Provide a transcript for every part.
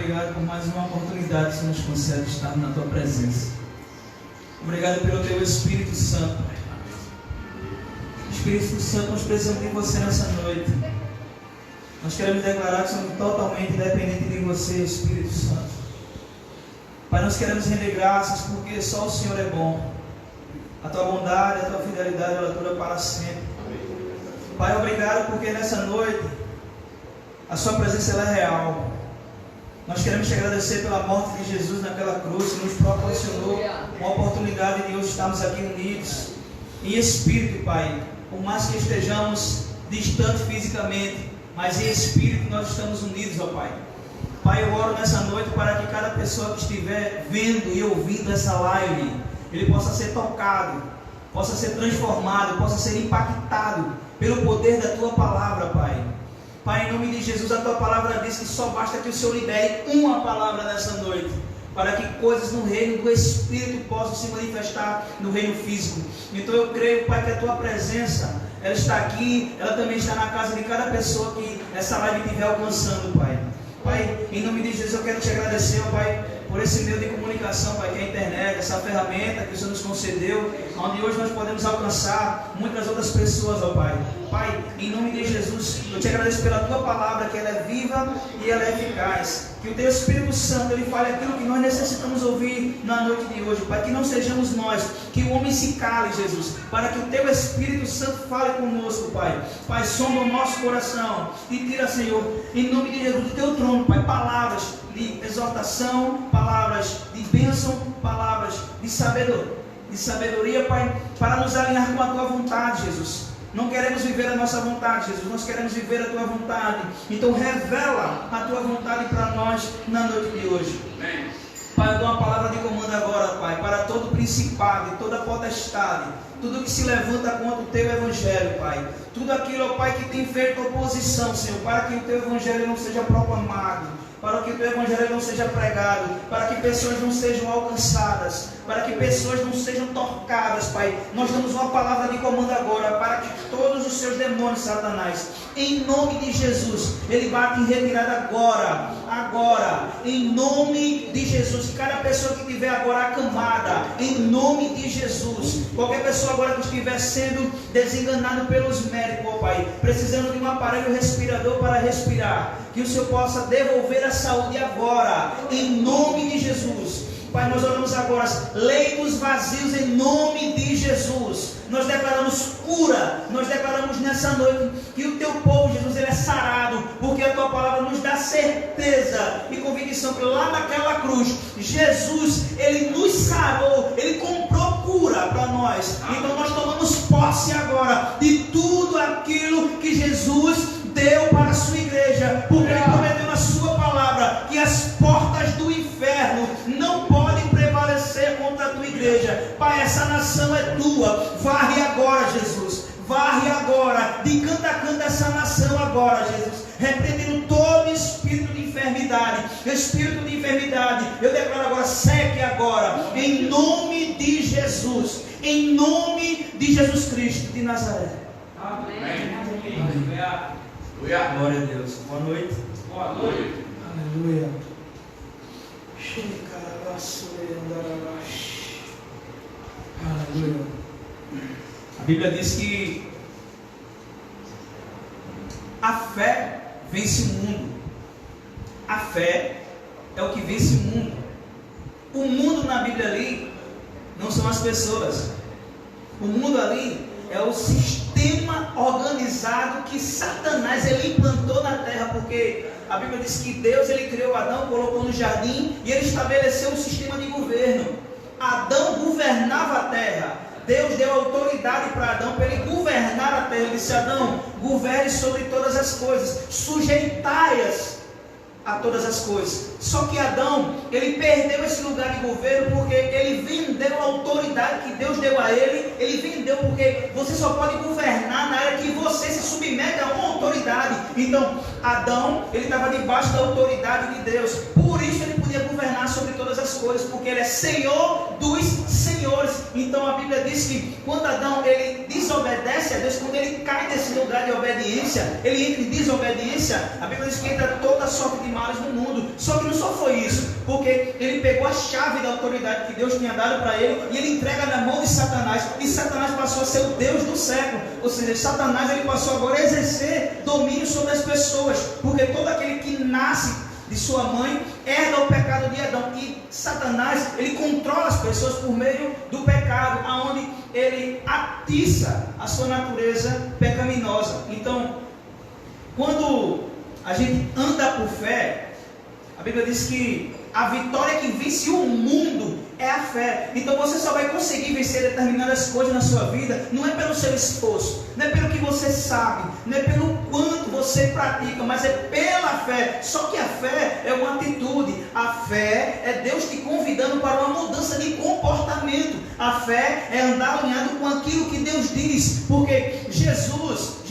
obrigado por mais uma oportunidade que você nos concede estar na Tua presença. Obrigado pelo Teu Espírito Santo, Pai. Espírito Santo, nós precisamos de Você nessa noite. Nós queremos declarar que somos totalmente dependentes de Você, Espírito Santo. Pai, nós queremos render graças porque só o Senhor é bom. A Tua bondade, a Tua fidelidade, ela dura para sempre. Pai, obrigado porque nessa noite a Sua presença ela é real. Nós queremos te agradecer pela morte de Jesus naquela cruz, que nos proporcionou uma oportunidade de hoje estarmos aqui unidos em espírito, Pai. Por mais que estejamos distantes fisicamente, mas em espírito nós estamos unidos, ó Pai. Pai, eu oro nessa noite para que cada pessoa que estiver vendo e ouvindo essa live, ele possa ser tocado, possa ser transformado, possa ser impactado pelo poder da Tua palavra, Pai. Pai, em nome de Jesus, a Tua palavra diz que só basta que o Senhor libere uma palavra nessa noite, para que coisas no reino do Espírito possam se manifestar no reino físico. Então eu creio, Pai, que a Tua presença, ela está aqui, ela também está na casa de cada pessoa que essa live estiver alcançando, Pai. Pai, em nome de Jesus eu quero te agradecer, Pai, por esse meio de comunicação, Pai, que é a internet, essa ferramenta que o Senhor nos concedeu, onde hoje nós podemos alcançar muitas outras pessoas, ó Pai. Pai, em nome de Jesus, eu te agradeço pela Tua palavra, que ela é viva e ela é eficaz. Que o Teu Espírito Santo, ele fale aquilo que nós necessitamos ouvir na noite de hoje, Pai. Que não sejamos nós, que o homem se cale, Jesus, para que o Teu Espírito Santo fale conosco, Pai. Pai, sonda o nosso coração e tira, Senhor, em nome de Jesus, do Teu trono, Pai, palavras de exortação, palavras de bênção, palavras de sabedoria, Pai, para nos alinhar com a Tua vontade, Jesus. Não queremos viver a nossa vontade, Jesus, nós queremos viver a Tua vontade. Então revela a Tua vontade para nós na noite de hoje. Amém. Pai, eu dou uma palavra de comando agora, Pai, para todo principado e toda potestade, tudo que se levanta contra o Teu Evangelho, Pai. Tudo aquilo, ó Pai, que tem feito oposição, Senhor, para que o Teu Evangelho não seja proclamado, para que o Teu Evangelho não seja pregado, para que pessoas não sejam alcançadas, para que pessoas não sejam tocadas, Pai. Nós damos uma palavra de comando agora, para que todos os seus demônios, Satanás, em nome de Jesus, ele bate em retirada agora, em nome de Jesus. Que cada pessoa que estiver agora acamada, em nome de Jesus, qualquer pessoa agora que estiver sendo desenganado pelos médicos, ó Pai, precisando de um aparelho respirador para respirar, que o Senhor possa devolver a saúde agora, em nome de Jesus. Pai, nós oramos agora, leitos vazios em nome de Jesus. Nós declaramos cura, nós declaramos nessa noite que o Teu povo, Jesus, ele é sarado, porque a Tua palavra nos dá certeza e convicção que lá naquela cruz, Jesus, ele nos sarou, ele comprou cura para nós. Então nós tomamos posse agora de tudo aquilo que Jesus deu para a Sua igreja, porque Ele prometeu na Sua palavra que as portas do inferno não podem prevalecer contra a Tua igreja. Pai, essa nação é Tua, varre agora, Jesus, varre agora, de canto a canto essa nação agora, Jesus, repreendendo todo espírito de enfermidade, eu declaro agora, seque agora, em nome de Jesus, em nome de Jesus Cristo de Nazaré. Amém. Amém. Glória a Deus. Boa noite. Boa noite. Aleluia. Aleluia. A Bíblia diz que a fé vence o mundo. A fé é o que vence o mundo. O mundo na Bíblia ali não são as pessoas. O mundo ali é o sistema organizado que Satanás ele implantou na terra, porque a Bíblia diz que Deus ele criou Adão, colocou no jardim e ele estabeleceu um sistema de governo. Adão governava a terra. Deus deu autoridade para Adão para ele governar a terra. Ele disse: Adão, governe sobre todas as coisas, sujeitai-as a todas as coisas. Só que Adão, ele perdeu esse lugar de governo porque ele vendeu a autoridade que Deus deu a ele. Ele vendeu porque você só pode governar na área que você se submete a uma autoridade. Então, Adão, ele estava debaixo da autoridade de Deus. Por Por isso ele podia governar sobre todas as coisas, porque ele é Senhor dos senhores. Então a Bíblia diz que quando Adão ele desobedece a Deus, quando ele cai nesse lugar de obediência, ele entra em desobediência, a Bíblia diz que entra toda a sorte de males no mundo. Só que não só foi isso, porque ele pegou a chave da autoridade que Deus tinha dado para ele e ele entrega na mão de Satanás, e Satanás passou a ser o Deus do século. Ou seja, Satanás ele passou agora a exercer domínio sobre as pessoas, porque todo aquele que nasce de sua mãe herda o pecado de Adão, e Satanás ele controla as pessoas por meio do pecado, aonde ele atiça a sua natureza pecaminosa. Então, quando a gente anda por fé, a Bíblia diz que a vitória que vence o mundo é a fé. Então você só vai conseguir vencer determinadas coisas na sua vida, não é pelo seu esforço, não é pelo que você sabe, não é pelo quanto você pratica, mas é pela fé. Só que a fé é uma atitude, a fé é Deus te convidando para uma mudança de comportamento. A fé é andar alinhado com aquilo que Deus diz, porque Jesus,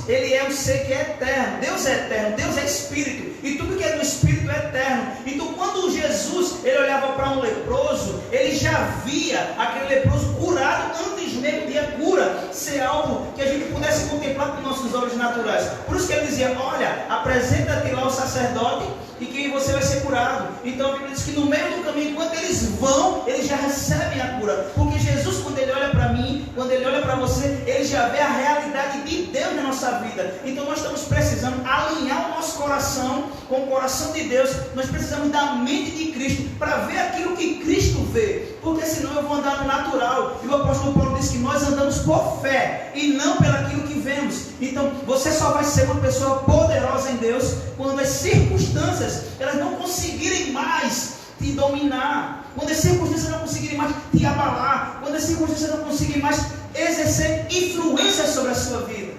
ele é um ser que é eterno. Deus é eterno, Deus é Espírito, e tudo que é do Espírito é eterno. Então quando Jesus ele olhava para um leproso, ele já via aquele leproso curado antes mesmo de a cura ser algo que a gente pudesse contemplar com nossos olhos naturais. Por isso que ele dizia: olha, apresenta-te lá ao sacerdote e que você vai ser curado. Então a Bíblia diz que no meio do caminho, enquanto eles vão, eles já recebem a cura, porque Jesus, quando ele olha para mim, quando ele olha para você, ele já vê a realidade de Deus na nossa vida. Então nós estamos precisando alinhar o nosso coração com o coração de Deus. Nós precisamos da mente de Cristo para ver aquilo que Cristo vê, porque senão eu vou andar no natural. E o apóstolo Paulo diz que nós andamos por fé e não pelaquilo que vemos. Então você só vai ser uma pessoa poderosa em Deus quando as circunstâncias elas não conseguirem mais te dominar, quando as circunstâncias não conseguirem mais te abalar, quando as circunstâncias não conseguirem mais exercer influência sobre a sua vida.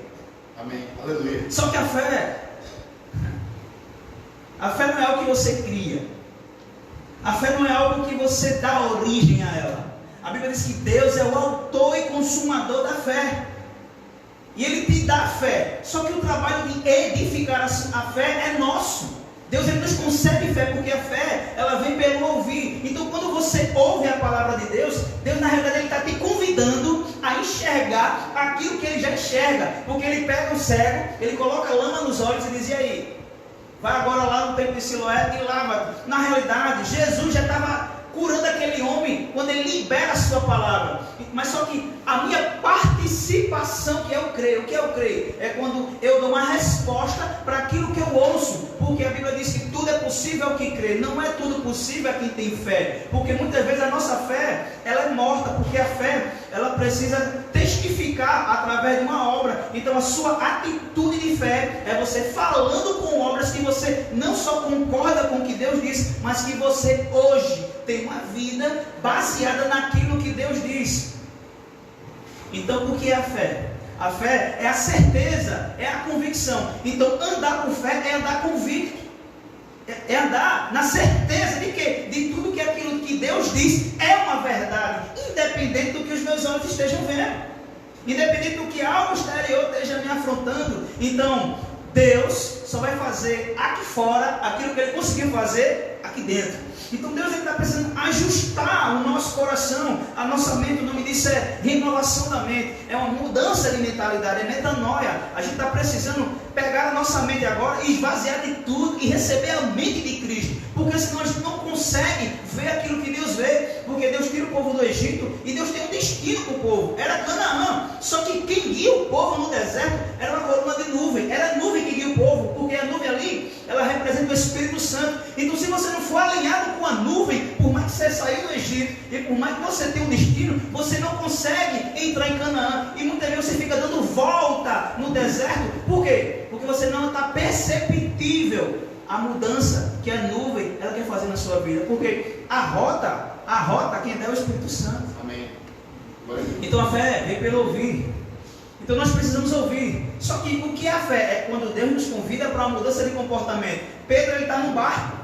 Amém, aleluia. Só que a fé não é algo que você cria, a fé não é algo que você dá origem a ela. A Bíblia diz que Deus é o autor e consumador da fé, e Ele te dá fé. Só que o trabalho de edificar a fé é nosso. Deus ele nos concede fé, porque a fé ela vem pelo ouvir. Então quando você ouve a palavra de Deus, Deus na realidade ele está te convidando a enxergar aquilo que ele já enxerga. Porque ele pega o cego, ele coloca lama nos olhos e diz: e aí? Vai agora lá no templo de Siloé e lava. Na realidade, Jesus já estava curando aquele homem quando ele libera a sua palavra. Mas só que a minha participação, que eu creio, o que eu creio é quando eu dou uma resposta para aquilo que eu ouço. Porque a Bíblia diz que tudo é possível ao que crê. Não é tudo possível a quem tem fé, porque muitas vezes a nossa fé ela é morta, porque a fé ela precisa testificar através de uma obra. Então a sua atitude de fé é você falando com obras que você não só concorda com o que Deus diz, mas que você hoje tem uma vida baseada naquilo que Deus diz. Então o que é a fé? A fé é a certeza, é a convicção. Então andar com fé é andar convicto, é andar na certeza de que de tudo que aquilo que Deus diz é uma verdade, independente do que os meus olhos estejam vendo, independente do que algo exterior esteja me afrontando. Então Deus só vai fazer aqui fora aquilo que Ele conseguiu fazer aqui dentro. Então Deus está precisando ajustar o nosso coração, a nossa mente. O nome disso é renovação da mente, é uma mudança de mentalidade, é metanoia. A gente está precisando pegar a nossa mente agora e esvaziar de tudo e receber a mente de Cristo, porque senão a gente não consegue ver aquilo que Deus vê. Porque Deus tira o povo do Egito e Deus tem um destino para o povo, era Canaã. Só que quem guia o povo no deserto era uma coluna de nuvem, era a nuvem que guia o povo, porque a nuvem ali, ela representa o Espírito Santo. Então se você não for alinhado com a nuvem, por mais que você saiu do Egito e por mais que você tenha um destino, você não consegue entrar em Canaã, e muitas vezes você fica dando volta no deserto. Por quê? Porque você não está perceptível a mudança que a nuvem ela quer fazer na sua vida, porque a rota quem dá é o Espírito Santo. Amém. Então a fé vem pelo ouvir. Então nós precisamos ouvir. Só que o que é a fé? É quando Deus nos convida para uma mudança de comportamento. Pedro ele está no barco,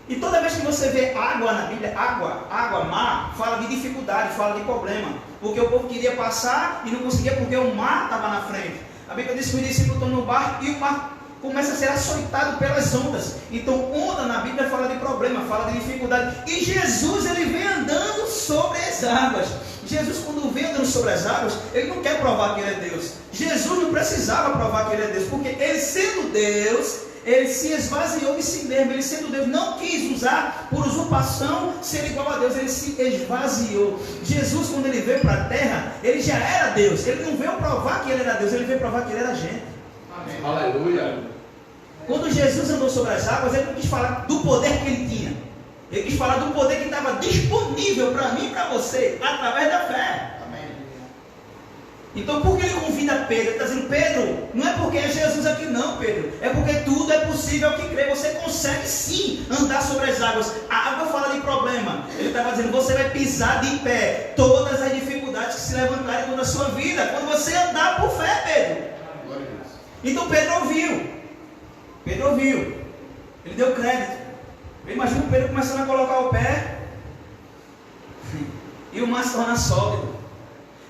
e toda vez que você vê água na Bíblia, água, mar, fala de dificuldade, fala de problema, porque o povo queria passar e não conseguia porque o mar estava na frente. A Bíblia diz que os discípulos estão no barco e o mar começa a ser açoitado pelas ondas. Então, onda na Bíblia fala de problema, fala de dificuldade. E Jesus, ele vem andando sobre as águas. Jesus, quando vem andando sobre as águas, ele não quer provar que ele é Deus. Jesus não precisava provar que ele é Deus, porque ele sendo Deus, ele se esvaziou de si mesmo. Ele sendo Deus, não quis usar por usurpação ser igual a Deus, ele se esvaziou. Jesus, quando ele veio para a terra, ele já era Deus. Ele não veio provar que ele era Deus, ele veio provar que ele era gente. Amém. Aleluia. Quando Jesus andou sobre as águas, ele não quis falar do poder que ele tinha. Ele quis falar do poder que estava disponível para mim e para você, através da fé. Amém. Então, por que ele convida Pedro? Ele está dizendo, Pedro, não é porque é Jesus aqui não, Pedro. É porque tudo é possível ao que crê. Você consegue sim andar sobre as águas. A água fala de problema. Ele estava dizendo, você vai pisar de pé todas as dificuldades que se levantarem contra a sua vida. Quando você andar por fé, Pedro. Glória a Deus. Então, Pedro ouviu. Pedro ouviu. Ele deu crédito. Eu imagino o Pedro começando a colocar o pé e o mar se torna sólido.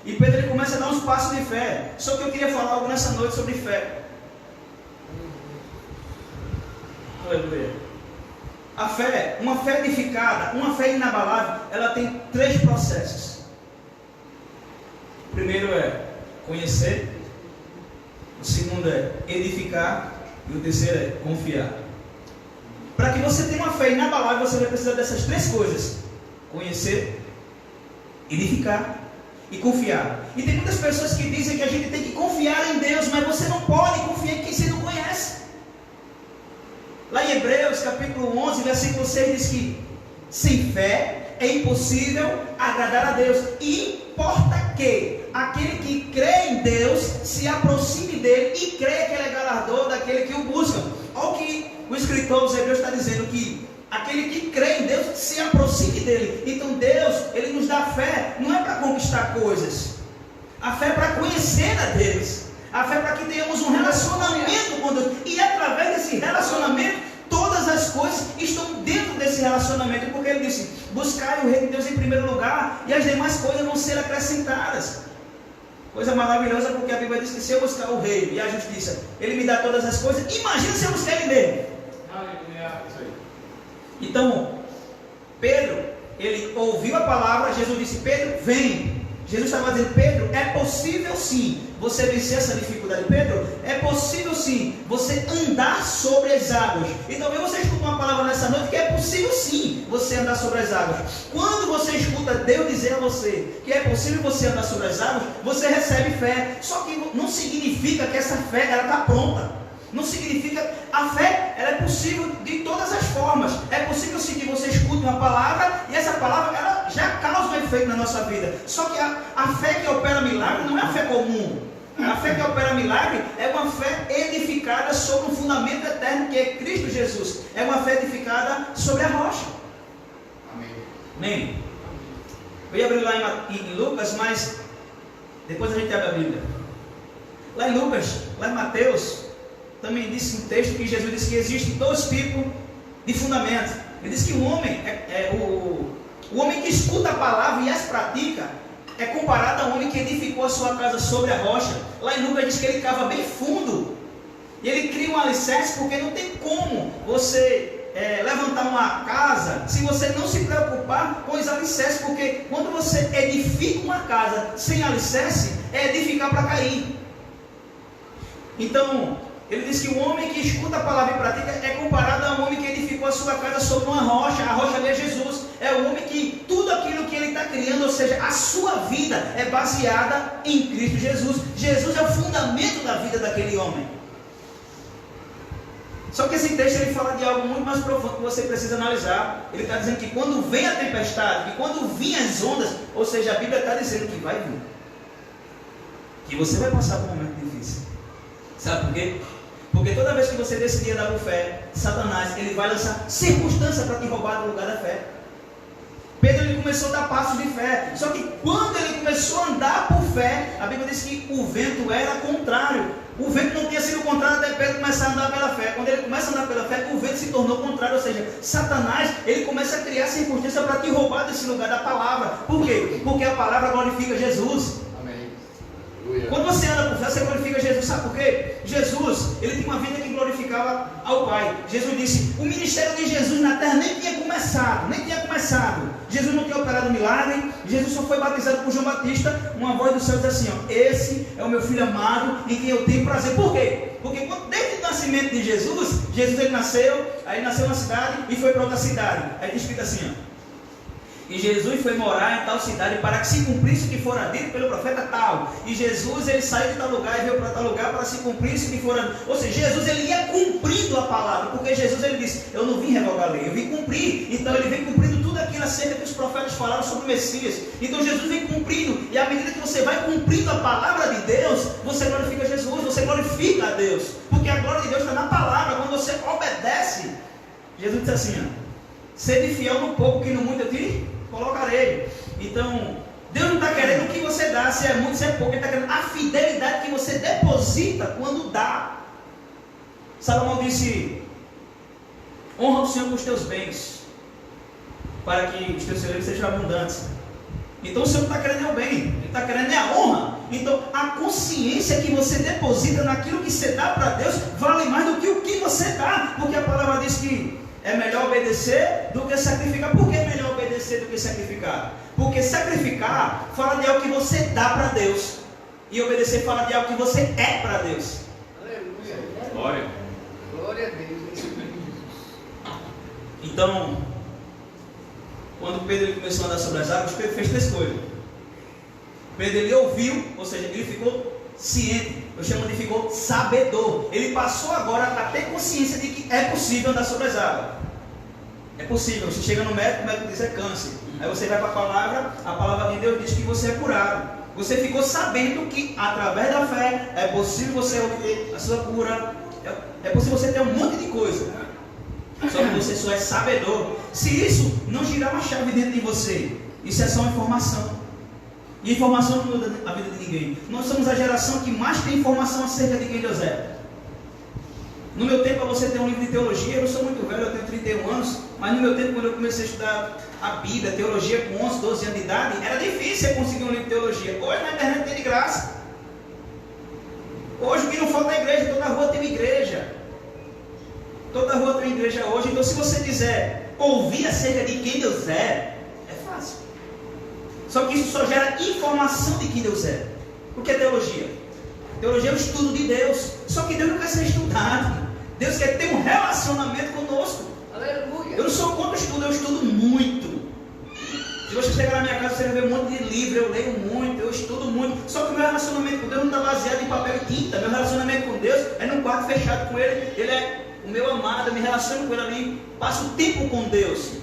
E Pedro ele começa a dar uns passos de fé. Só que eu queria falar algo nessa noite sobre fé. Aleluia. A fé, uma fé edificada, uma fé inabalável, ela tem 3 processos. O primeiro é conhecer, o segundo é edificar e o terceiro é confiar. Para que você tenha uma fé inabalável, você vai precisar dessas 3 coisas: conhecer, edificar e confiar. E tem muitas pessoas que dizem que a gente tem que confiar em Deus, mas você não pode confiar em quem você não conhece. Lá em Hebreus capítulo 11, versículo 6 diz que sem fé é impossível agradar a Deus. E importa que aquele que crê em Deus se aproxime dele e creia que ele é galardador daquele que o busca. Olha o que o escritor dos Hebreus está dizendo, que aquele que crê em Deus se aproxime dele. Então Deus, ele nos dá fé, não é para conquistar coisas. A fé é para conhecer a Deus. A fé é para que tenhamos um relacionamento com Deus. E através desse relacionamento, todas as coisas estão dentro desse relacionamento. Porque ele disse, buscai o reino de Deus em primeiro lugar, e as demais coisas vão ser acrescentadas. Coisa maravilhosa, porque a Bíblia diz que se eu buscar o reino e a justiça, ele me dá todas as coisas. Imagina se eu buscar ele mesmo. Então, Pedro, ele ouviu a palavra, Jesus disse, Pedro, vem. Jesus estava dizendo, Pedro, é possível sim você vencer essa dificuldade. Pedro, é possível sim você andar sobre as águas. E talvez você escute uma palavra nessa noite que é possível sim você andar sobre as águas. Quando você escuta Deus dizer a você que é possível você andar sobre as águas, você recebe fé. Só que não significa que essa fé está pronta. Não significa, a fé, ela é possível de todas as formas. É possível sim que você escute uma palavra e essa palavra ela já causa um efeito na nossa vida. Só que a fé que opera milagre não é a fé comum. A fé que opera milagre é uma fé edificada sobre um fundamento eterno que é Cristo Jesus. É uma fé edificada sobre a rocha. Amém. Amém. Eu ia abrir lá em Lucas, mas depois a gente abre a Bíblia. Lá em Lucas, lá em Mateus, também disse um texto que Jesus disse que existem 2 tipos de fundamento. Ele diz que o homem, o homem que escuta a palavra e as pratica, é comparado ao homem que edificou a sua casa sobre a rocha. Lá em Lucas diz que ele cava bem fundo, e ele cria um alicerce, porque não tem como você levantar uma casa se você não se preocupar com os alicerces, porque quando você edifica uma casa sem alicerce, é edificar para cair. Então, ele diz que o homem que escuta a palavra e pratica é comparado a um homem que edificou a sua casa sobre uma rocha. A rocha ali é Jesus. É o homem que tudo aquilo que ele está criando, ou seja, a sua vida é baseada em Cristo Jesus. Jesus é o fundamento da vida daquele homem. Só que esse texto ele fala de algo muito mais profundo que você precisa analisar. Ele está dizendo que quando vem a tempestade, que quando vêm as ondas, ou seja, a Bíblia está dizendo que vai vir, que você vai passar por um momento difícil. Sabe por quê? Porque toda vez que você decidir andar por fé, Satanás ele vai lançar circunstância para te roubar do lugar da fé. Pedro ele começou a dar passos de fé. Só que quando ele começou a andar por fé, a Bíblia diz que o vento era contrário. O vento não tinha sido contrário até Pedro começar a andar pela fé. Quando ele começa a andar pela fé, o vento se tornou contrário. Ou seja, Satanás ele começa a criar circunstância para te roubar desse lugar da palavra. Por quê? Porque a palavra glorifica Jesus. Amém. Quando você anda por fé, você glorifica Jesus. Sabe por quê? Jesus, ele tinha uma vida que glorificava ao Pai. Jesus disse, o ministério de Jesus na terra nem tinha começado. Jesus não tinha operado milagre. Jesus só foi batizado por João Batista. Uma voz do céu diz assim, ó, esse é o meu filho amado em quem eu tenho prazer. Por quê? Porque desde o nascimento de Jesus ele nasceu, aí ele nasceu na cidade e foi para outra cidade. Aí ele explica assim, ó. E Jesus foi morar em tal cidade para que se cumprisse o que fora dito pelo profeta tal. E Jesus, ele saiu de tal lugar e veio para tal lugar para se cumprisse o que fora. Ou seja, Jesus, ele ia cumprindo a palavra. Porque Jesus, ele disse, eu não vim revogar a lei, eu vim cumprir. Então ele vem cumprindo tudo aquilo acerca que os profetas falaram sobre o Messias. Então Jesus vem cumprindo. E à medida que você vai cumprindo a palavra de Deus, você glorifica Jesus, você glorifica a Deus. Porque a glória de Deus está na palavra. Quando você obedece, Jesus diz assim, ó, sede fiel no pouco que no muito eu te colocarei. Então, Deus não está querendo o que você dá, se é muito, se é pouco. Ele está querendo a fidelidade que você deposita quando dá. Salomão disse, honra o Senhor com os teus bens, para que os teus celeiros sejam abundantes. Então o Senhor não está querendo o bem, Ele está querendo a honra. Então a consciência que você deposita naquilo que você dá para Deus vale mais do que o que você dá. Porque a palavra diz que é melhor obedecer do que sacrificar. Por que é melhor obedecer do que sacrificar? Porque sacrificar fala de algo que você dá para Deus, e obedecer fala de algo que você é para Deus. Aleluia. Glória. Glória a Deus. Então, quando Pedro ele começou a andar sobre as águas, Pedro fez 3 coisas. Pedro ele ouviu, ou seja, ele ficou ciente, eu chamo de ficou sabedor. Ele passou agora a ter consciência de que é possível andar sobre as águas. É possível. Você chega no médico, o médico diz é câncer. Aí você vai para a palavra de Deus diz que você é curado. Você ficou sabendo que através da fé é possível você obter a sua cura. É possível você ter um monte de coisa. Só que você só é sabedor. Se isso não girar uma chave dentro de você, isso é só uma informação. E informação não muda a vida de ninguém. Nós somos a geração que mais tem informação acerca de quem Deus é. No meu tempo, para você ter um livro de teologia, eu não sou muito velho, eu tenho 31 anos, mas no meu tempo, quando eu comecei a estudar a Bíblia, a teologia com 11, 12 anos de idade, era difícil eu conseguir um livro de teologia. Hoje na internet tem de graça. Hoje o que não falta é igreja, toda rua tem uma igreja. Toda rua tem uma igreja hoje. Então se você quiser ouvir acerca de quem Deus é fácil. Só que isso só gera informação de quem Deus é. O que é teologia? Teologia é o estudo de Deus. Só que Deus não quer ser estudado. Deus quer ter um relacionamento conosco. Aleluia. Eu não sou contra o estudo, eu estudo muito. Se você chegar na minha casa, você vai ver um monte de livro, eu leio muito, eu estudo muito. Só que o meu relacionamento com Deus não está baseado em papel e tinta. Meu relacionamento com Deus é num quarto fechado com Ele. Ele é o meu amado, eu me relaciono com Ele ali, passo tempo com Deus.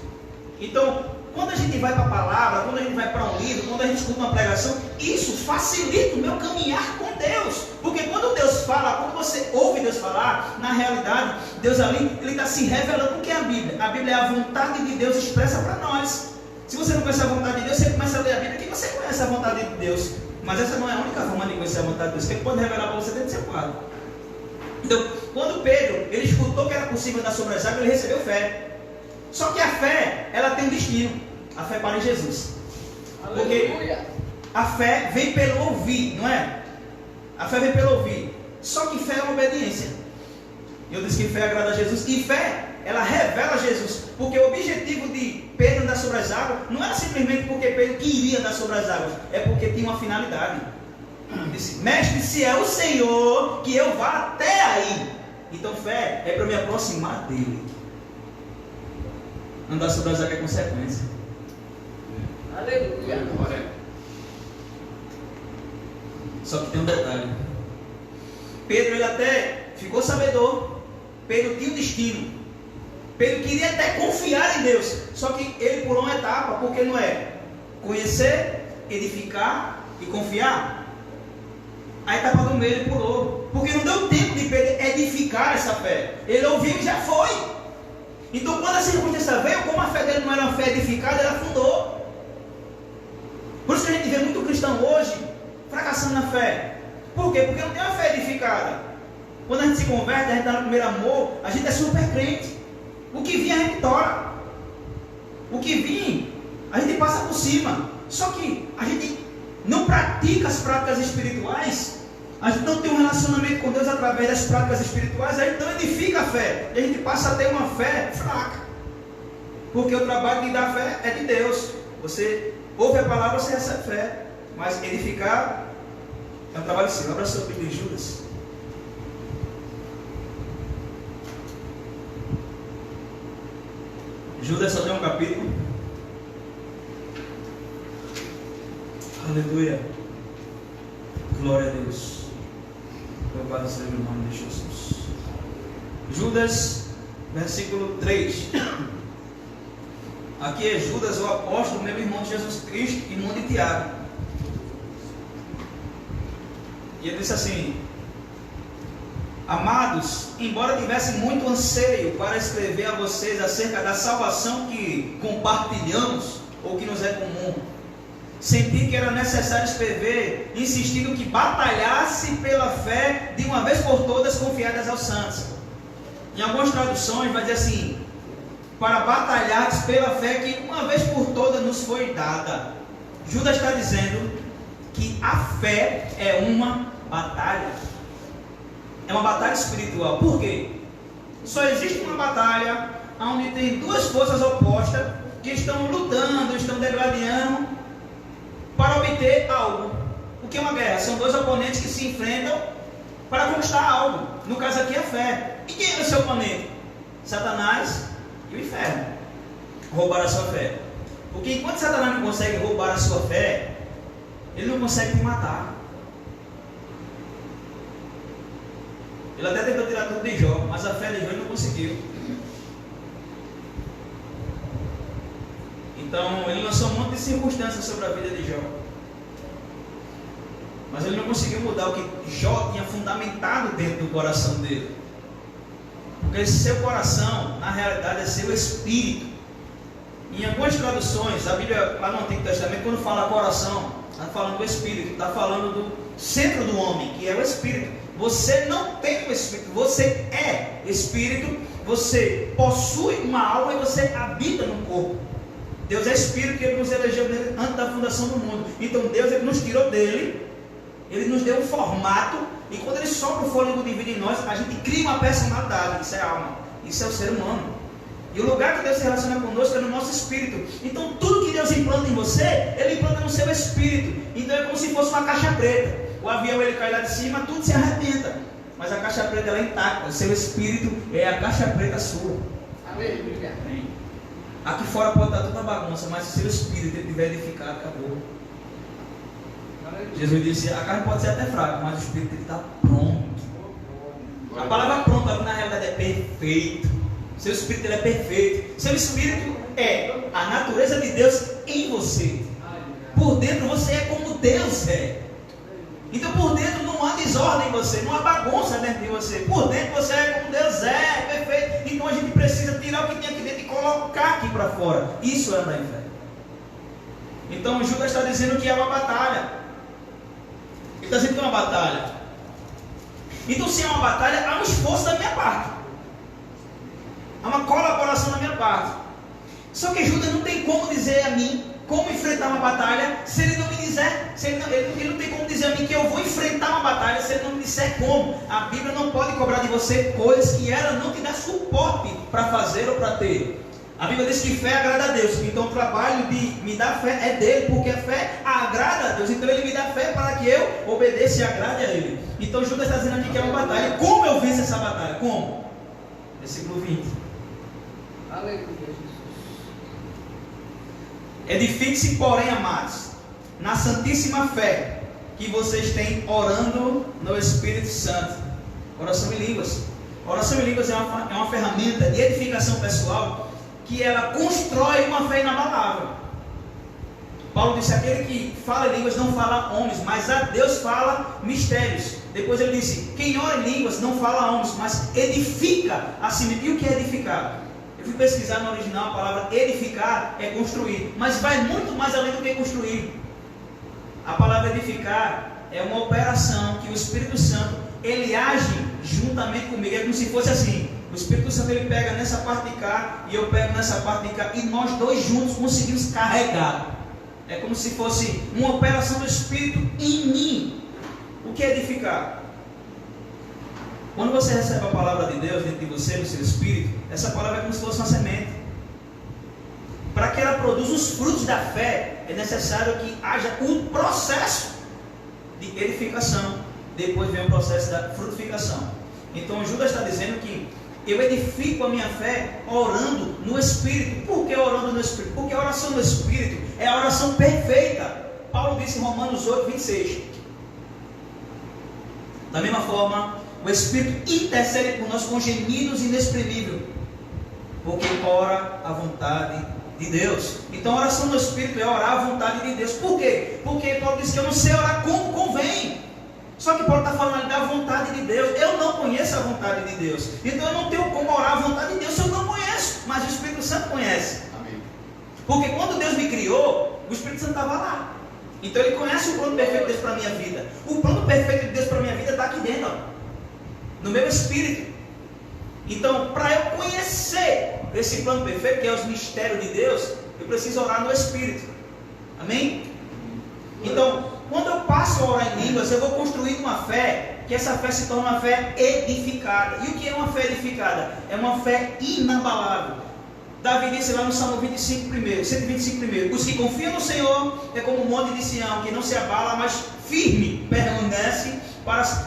Então, quando a gente vai para a palavra, quando a gente vai para um livro, quando a gente escuta uma pregação, isso facilita o meu caminhar com Deus. Porque quando Deus fala, quando você ouve Deus falar, na realidade, Deus ali, Ele está se revelando. O que é a Bíblia? A Bíblia é a vontade de Deus expressa para nós. Se você não conhece a vontade de Deus, você começa a ler a Bíblia, que você conhece a vontade de Deus. Mas essa não é a única forma de conhecer a vontade de Deus, que Ele pode revelar para você dentro do seu quarto. Então, quando Pedro, ele escutou que era possível andar sobre as águas, ele recebeu fé. Só que a fé, ela tem um destino. A fé para em Jesus. Porque a fé vem pelo ouvir, não é? A fé vem pelo ouvir. Só que fé é uma obediência. Eu disse que fé agrada a Jesus. E fé, ela revela Jesus. Porque o objetivo de Pedro andar sobre as águas não era simplesmente porque Pedro queria andar sobre as águas. É porque tinha uma finalidade. Ele disse, mestre, se é o Senhor, que eu vá até aí. Então fé é para me aproximar dele. Andar sobre as águas é consequência. Aleluia. Só que tem um detalhe. Pedro ele até ficou sabedor. Pedro tinha um destino. Pedro queria até confiar em Deus. Só que ele pulou uma etapa, porque não é conhecer, edificar e confiar. A etapa do meio ele pulou. Porque não deu tempo de Pedro edificar essa fé. Ele ouviu e já foi. Então quando a circunstância veio, como a fé dele não era uma fé edificada, ele afundou. Por isso que a gente vê muito cristão hoje fracassando na fé. Por quê? Porque não tem uma fé edificada. Quando a gente se converte, a gente está no primeiro amor, a gente é super crente. O que vir a gente tora. O que vir, a gente passa por cima. Só que a gente não pratica as práticas espirituais, a gente não tem um relacionamento com Deus através das práticas espirituais, a gente não edifica a fé, e a gente passa a ter uma fé fraca, porque o trabalho de dar fé é de Deus. Você ouve a palavra, você recebe fé, mas edificar é um trabalho seu. Abra sua Bíblia em Judas. Judas só tem um capítulo. Aleluia. Glória a Deus. Louvado seja o nome de Jesus. Judas, versículo 3. Aqui é Judas, o apóstolo, meu irmão de Jesus Cristo, irmão de Tiago. E ele disse assim: amados, embora tivesse muito anseio para escrever a vocês acerca da salvação que compartilhamos, ou que nos é comum, senti que era necessário escrever, insistindo que batalhasse pela fé de uma vez por todas confiadas aos santos. Em algumas traduções vai dizer assim: para batalhares pela fé que uma vez por todas nos foi dada. Judas está dizendo que a fé é uma batalha. É uma batalha espiritual. Por quê? Só existe uma batalha onde tem duas forças opostas que estão lutando, estão degradando para obter algo. O que é uma guerra? São dois oponentes que se enfrentam para conquistar algo. No caso aqui é a fé. E quem é o seu oponente? Satanás e o inferno. Roubar a sua fé. Porque enquanto Satanás não consegue roubar a sua fé, ele não consegue te matar. Ele até tentou tirar tudo de Jó, mas a fé de Jó ele não conseguiu. Então ele lançou um monte de circunstâncias sobre a vida de Jó, mas ele não conseguiu mudar o que Jó tinha fundamentado dentro do coração dele. Porque esse seu coração, na realidade, é seu espírito. Em algumas traduções, a Bíblia lá no Antigo Testamento, quando fala coração, está falando do espírito, está falando do centro do homem, que é o espírito. Você não tem o espírito, você é espírito, você possui uma alma e você habita no corpo. Deus é espírito, que Ele nos elegeu nele antes da fundação do mundo. Então Deus, Ele nos tirou dele, Ele nos deu um formato, e quando Ele sopra o fôlego divino em nós, a gente cria uma personalidade. Isso é alma, isso é o ser humano. E o lugar que Deus se relaciona conosco é no nosso espírito. Então tudo que Deus implanta em você, Ele implanta no seu espírito. Então é como se fosse uma caixa preta. O avião ele cai lá de cima, tudo se arrebenta, mas a caixa preta ela é intacta. O seu espírito é a caixa preta sua. Aleluia. Aqui fora pode estar toda bagunça, mas se o seu espírito estiver edificado, acabou. Jesus disse: a carne pode ser até fraca, mas o espírito está pronto. A palavra pronto ali na realidade é perfeito. Seu espírito ele é perfeito. Seu espírito é a natureza de Deus em você. Por dentro você é como Deus é. Então por dentro não há desordem em você, não há bagunça dentro de você. Por dentro você é como Deus é, perfeito. Então a gente precisa tirar o que tem aqui dentro e colocar aqui para fora. Isso é andar em fé. Então Judas está dizendo que é uma batalha. Ele está dizendo que é uma batalha. Então se é uma batalha, há um esforço da minha parte. Há uma colaboração da minha parte. Só que Judas não tem como dizer a mim como enfrentar uma batalha se ele não me disser, ele não tem como dizer a mim que eu vou enfrentar uma batalha se ele não me disser como. A Bíblia não pode cobrar de você coisas que ela não te dá suporte para fazer ou para ter. A Bíblia diz que fé agrada a Deus. Então o trabalho de me dar fé é dele, porque a fé agrada a Deus. Então ele me dá fé para que eu obedeça e agrade a ele. Então Judas está dizendo aqui que é uma batalha. Como eu venço essa batalha? Como? Versículo 20. Aleluia. Edifique-se, porém, amados, na santíssima fé que vocês têm, orando no Espírito Santo. Oração em línguas. Oração em línguas é uma ferramenta de edificação pessoal que ela constrói uma fé inabalável. Paulo disse: aquele que fala em línguas não fala a homens, mas a Deus fala mistérios. Depois ele disse: quem ora em línguas não fala a homens, mas edifica a si mesmo. E o que é edificar? Eu fui pesquisar no original, a palavra edificar é construir, mas vai muito mais além do que construir. A palavra edificar é uma operação que o Espírito Santo, ele age juntamente comigo. É como se fosse assim: o Espírito Santo ele pega nessa parte de cá e eu pego nessa parte de cá, e nós dois juntos conseguimos carregar. É como se fosse uma operação do Espírito em mim. O que é edificar? Quando você recebe a palavra de Deus dentro de você, no seu espírito, essa palavra é como se fosse uma semente. Para que ela produza os frutos da fé, é necessário que haja um processo de edificação. Depois vem o processo da frutificação. Então Judas está dizendo que eu edifico a minha fé orando no Espírito. Por que orando no Espírito? Porque a oração no Espírito é a oração perfeita. Paulo disse em Romanos 8, 26. Da mesma forma, o Espírito intercede por nós com gemidos inexprimíveis, porque ora a vontade de Deus. Então a oração no Espírito é orar a vontade de Deus. Por quê? Porque Paulo disse que eu não sei orar como convém. Só que Paulo está falando ali da vontade de Deus. Eu não conheço a vontade de Deus. Então eu não tenho como orar a vontade de Deus se eu não conheço. Mas o Espírito Santo conhece. Amém. Porque quando Deus me criou, o Espírito Santo estava lá. Então ele conhece o plano perfeito de Deus para a minha vida. O plano perfeito de Deus para a minha vida está aqui dentro, ó, no meu espírito. Então, para eu conhecer esse plano perfeito, que é os mistérios de Deus, eu preciso orar no Espírito. Amém? Então, quando eu passo a orar em línguas, eu vou construir uma fé, que essa fé se torna uma fé edificada. E o que é uma fé edificada? É uma fé inabalável. Davi disse lá no Salmo 125 primeiro, os que confiam no Senhor é como o monte de Sião, que não se abala, mas firme permanece.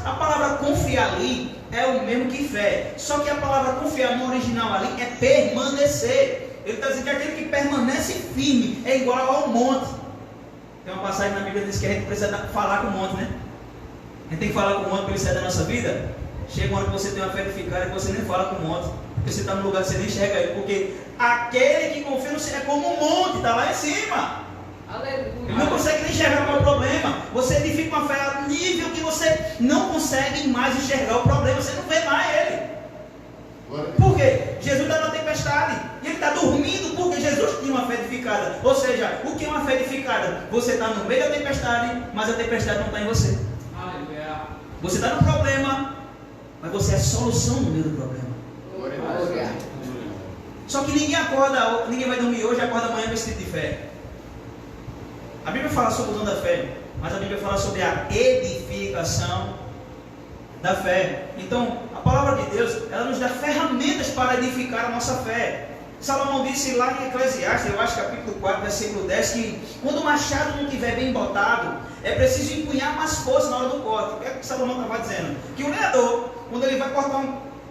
A palavra confiar ali é o mesmo que fé. Só que a palavra confiar no original ali é permanecer. Ele está dizendo que aquele que permanece firme é igual ao monte. Tem uma passagem na Bíblia que diz que a gente precisa falar com o monte, né? A gente tem que falar com o monte para ele sair da nossa vida. Chega uma hora que você tem uma fé edificada e você nem fala com o monte, porque você está no lugar que você nem enxerga ele. Porque aquele que confia no Senhor é como um monte, está lá em cima. Aleluia. Ele não consegue nem enxergar qual é o problema. Você edifica uma fé a nível que você não consegue mais enxergar o problema. Você não vê mais ele. Por quê? Jesus está na tempestade e ele está dormindo porque Jesus tinha uma fé edificada. Ou seja, o que é uma fé edificada? Você está no meio da tempestade, mas a tempestade não está em você. Aleluia. Você está no problema, mas você é a solução no meio do problema. Aleluia. Só que ninguém acorda, ninguém vai dormir hoje e acorda amanhã com esse tipo de fé. A Bíblia fala sobre o dom da fé, mas a Bíblia fala sobre a edificação da fé. Então, a palavra de Deus, ela nos dá ferramentas para edificar a nossa fé. Salomão disse lá em Eclesiastes, eu acho capítulo 4, versículo 10, que quando o machado não estiver bem botado, é preciso empunhar mais força na hora do corte. O que é que Salomão estava dizendo? Que o lenhador, quando ele vai cortar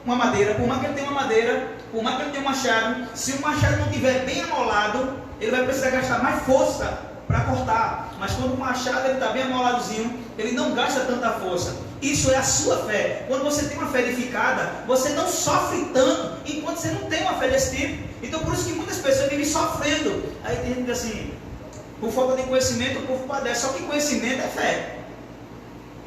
uma madeira, por mais que ele tenha uma madeira, por mais que ele tenha um machado, se o machado não estiver bem amolado, ele vai precisar gastar mais força para cortar. Mas quando o machado está bem amoladozinho, ele não gasta tanta força. Isso é a sua fé. Quando você tem uma fé edificada, você não sofre tanto enquanto você não tem uma fé desse tipo. Então por isso que muitas pessoas vivem sofrendo. Aí tem gente assim, por falta de conhecimento o povo padece. Só que conhecimento é fé.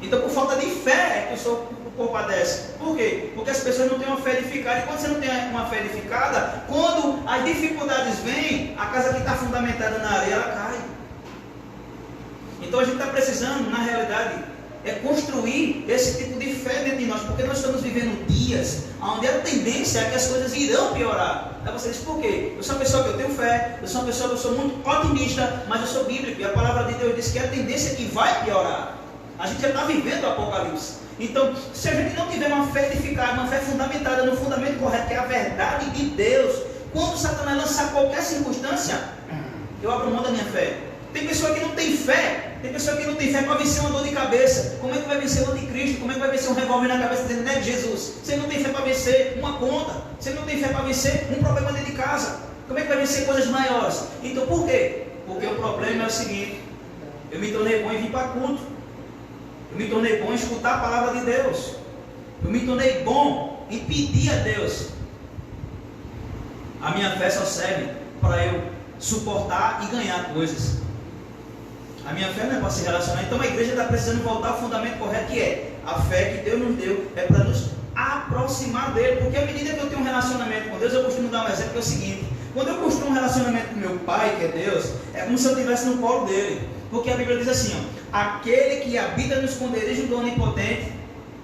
Então por falta de fé é que o povo padece. Por quê? Porque as pessoas não têm uma fé edificada. E quando você não tem uma fé edificada, quando as dificuldades vêm, a casa que está fundamentada na areia, ela cai. Então a gente está precisando, na realidade, é construir esse tipo de fé dentro de nós, porque nós estamos vivendo dias onde a tendência é que as coisas irão piorar. Aí você diz, por quê? Eu sou uma pessoa que eu tenho fé, eu sou uma pessoa que eu sou muito otimista, mas eu sou bíblico, e a palavra de Deus diz que a tendência é que vai piorar. A gente já está vivendo o Apocalipse. Então, se a gente não tiver uma fé edificada, uma fé fundamentada no fundamento correto, que é a verdade de Deus, quando Satanás lançar qualquer circunstância, eu abro mão da minha fé. Tem pessoa que não tem fé, para vencer uma dor de cabeça. Como é que vai vencer o anticristo? Como é que vai vencer um revólver na cabeça dizendo, né, Jesus? Você não tem fé para vencer uma conta, você não tem fé para vencer um problema dentro de casa. Como é que vai vencer coisas maiores? Então por quê? Porque o problema é o seguinte: eu me tornei bom em vir para culto, eu me tornei bom em escutar a palavra de Deus, eu me tornei bom em pedir a Deus. A minha fé só serve para eu suportar e ganhar coisas. A minha fé não é para se relacionar. Então a igreja está precisando voltar ao fundamento correto, que é a fé que Deus nos deu, é para nos aproximar dele. Porque à medida que eu tenho um relacionamento com Deus, eu costumo dar um exemplo que é o seguinte: quando eu construo um relacionamento com meu pai, que é Deus, é como se eu estivesse no colo dele. Porque a Bíblia diz assim, ó, aquele que habita no esconderijo do Onipotente,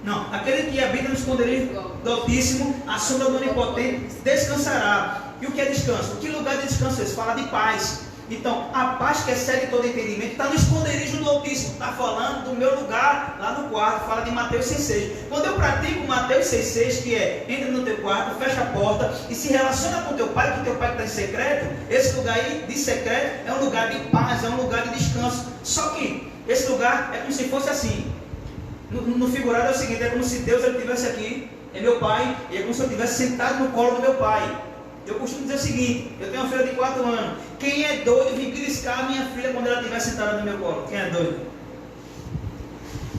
não, aquele que habita no esconderijo do Altíssimo, a sombra do Onipotente descansará. E o que é descanso? Que lugar de descanso é esse? Fala de paz. Então, a paz que excede todo entendimento está no esconderijo do Altíssimo. Está falando do meu lugar lá no quarto. Fala de Mateus 6,6. Quando eu pratico Mateus 6,6, que é: entra no teu quarto, fecha a porta e se relaciona com teu pai, que teu pai está em secreto. Esse lugar aí de secreto é um lugar de paz, é um lugar de descanso. Só que esse lugar é como se fosse assim. No figurado é o seguinte: é como se Deus estivesse aqui, é meu pai, e é como se eu estivesse sentado no colo do meu pai. Eu costumo dizer o seguinte: eu tenho uma filha de 4 anos. Quem é doido vir beliscar a minha filha quando ela estiver sentada no meu colo? Quem é doido?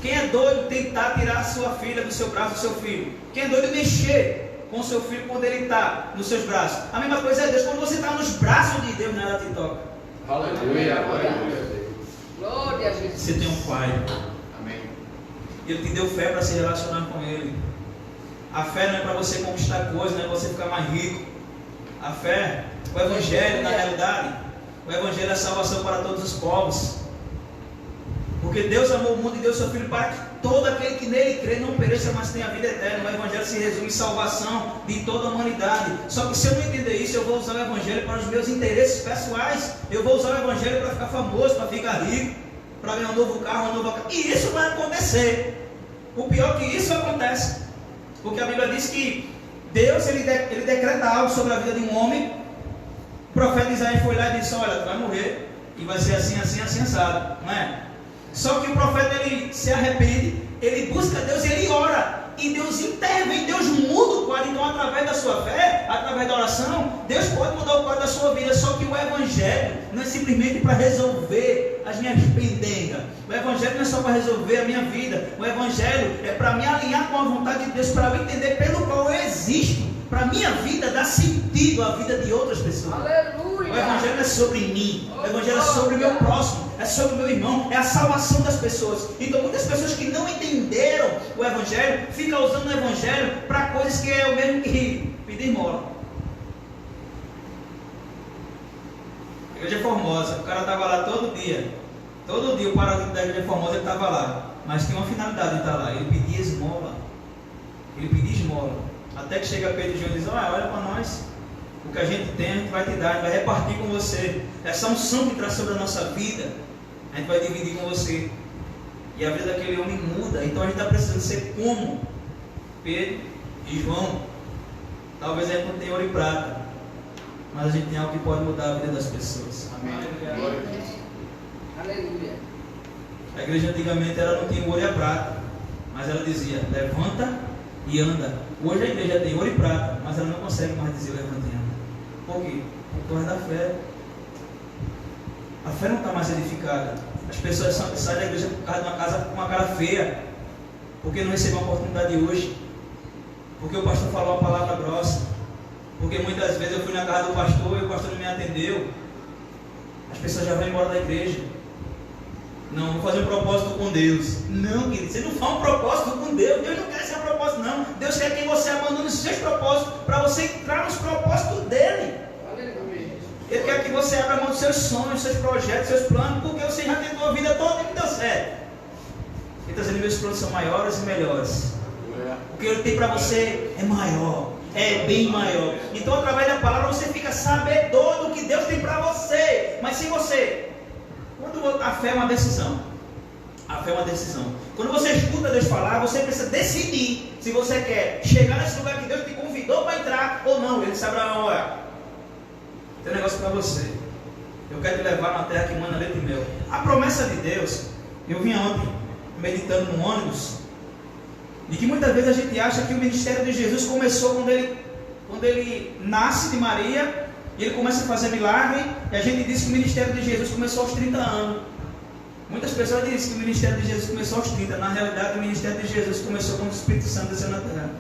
Quem é doido tentar tirar a sua filha do seu braço, do seu filho? Quem é doido mexer com o seu filho quando ele está nos seus braços? A mesma coisa é Deus. Quando você está nos braços de Deus, nada te toca. Aleluia, glória a Deus. Glória a Jesus. Você tem um pai. Amém. Ele te deu fé para se relacionar com ele. A fé não é para você conquistar coisas, não é para você ficar mais rico. A fé, o Evangelho, na realidade, o Evangelho é a salvação para todos os povos. Porque Deus amou o mundo e deu seu Filho para que todo aquele que nele crê não pereça, mas tenha vida eterna. O Evangelho se resume em salvação de toda a humanidade. Só que se eu não entender isso, eu vou usar o Evangelho para os meus interesses pessoais. Eu vou usar o Evangelho para ficar famoso, para ficar rico, para ganhar um novo carro, uma nova casa. E isso vai acontecer. O pior é que isso acontece. Porque a Bíblia diz que Deus ele decreta algo sobre a vida de um homem. O profeta Isaías foi lá e disse: olha, tu vai morrer e vai ser assim, assim, assim, assado, não é? Só que o profeta ele se arrepende, ele busca Deus e ele ora, e Deus intervém, Deus muda o quadro. Então, através da sua fé, através da oração, Deus pode mudar o quadro da sua vida. Só que o Evangelho não é simplesmente para resolver as minhas pendengas. O Evangelho não é só para resolver a minha vida. O Evangelho é para me alinhar com a vontade de Deus, para eu entender pelo qual eu existo, para a minha vida dar sentido à vida de outras pessoas. Aleluia. O Evangelho é sobre mim, o Evangelho é sobre o meu próximo, é sobre o meu irmão, é a salvação das pessoas. Então muitas pessoas que não entenderam o Evangelho ficam usando o Evangelho para coisas que é o mesmo que pedir esmola. Igreja Formosa, o cara estava lá todo dia o parador da Igreja Formosa ele estava lá, mas tem uma finalidade de estar lá: ele pedia esmola, até que chega Pedro e João e diz: olha para nós, o que a gente tem a gente vai te dar, a gente vai repartir com você, essa unção que traz sobre a nossa vida, a gente vai dividir com você. E a vida daquele homem muda. Então a gente está precisando ser como Pedro e João. Talvez a gente não tenha ouro e prata, mas a gente tem algo que pode mudar a vida das pessoas. Amém. Glória a Deus. Aleluia. A igreja antigamente ela não tinha ouro e a prata, mas ela dizia: levanta e anda. Hoje a igreja tem ouro e prata, mas ela não consegue mais dizer levanta e anda. Por quê? Por causa da fé. A fé não está mais edificada. As pessoas saem da igreja por causa de uma casa com uma cara feia, porque não recebeu uma oportunidade hoje, porque o pastor falou uma palavra grossa, porque muitas vezes eu fui na casa do pastor e o pastor não me atendeu. As pessoas já vão embora da igreja. Não, vou fazer um propósito com Deus. Não, querido, você não faz um propósito com Deus. Deus não quer esse propósito, não. Deus quer que você abandone os seus propósitos para você entrar nos propósitos dele. Ele quer que você abra mão dos seus sonhos, seus projetos, seus planos, porque você já tentou a vida toda e não deu certo. Ele está dizendo: meus planos são maiores e melhores. O que ele tem para você é maior, é bem maior. Então, através da palavra, você fica sabedor do que Deus tem para você. Mas se você... A fé é uma decisão. A fé é uma decisão. Quando você escuta Deus falar, você precisa decidir se você quer chegar nesse lugar que Deus te convidou para entrar ou não. Ele disse: Abraão, olha, tem um negócio para você. Eu quero te levar na terra que manda leite e mel. A promessa de Deus, eu vim ontem meditando no ônibus, de que muitas vezes a gente acha que o ministério de Jesus começou quando ele nasce de Maria, e ele começa a fazer milagre, e a gente diz que o ministério de Jesus começou aos 30 anos. Muitas pessoas dizem que o ministério de Jesus começou aos 30. Na realidade, o ministério de Jesus começou quando o Espírito Santo desceu na terra.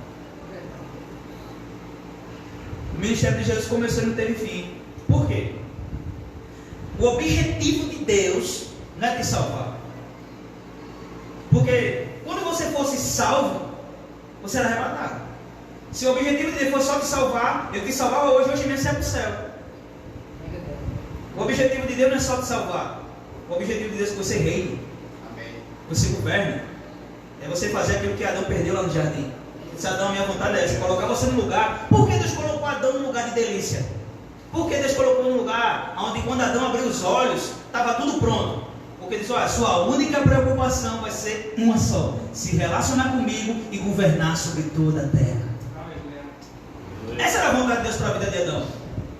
O ministério de Jesus começou e não teve fim. Por quê? O objetivo de Deus não é te salvar. Porque quando você fosse salvo, você era arrebatado. Se o objetivo de Deus fosse só te salvar, eu te salvava hoje mesmo você é para o céu. O objetivo de Deus não é só te salvar. O objetivo de Deus é que você reine. Amém. Você governe. É você fazer aquilo que Adão perdeu lá no jardim. Disse: Adão, a minha vontade é essa, colocar você no lugar. Por que Deus colocou Adão no lugar de delícia? Porque Deus colocou num lugar onde quando Adão abriu os olhos, estava tudo pronto. Porque ele disse, olha, sua única preocupação vai ser uma só: se relacionar comigo e governar sobre toda a terra. Essa era a vontade de Deus para a vida de Adão.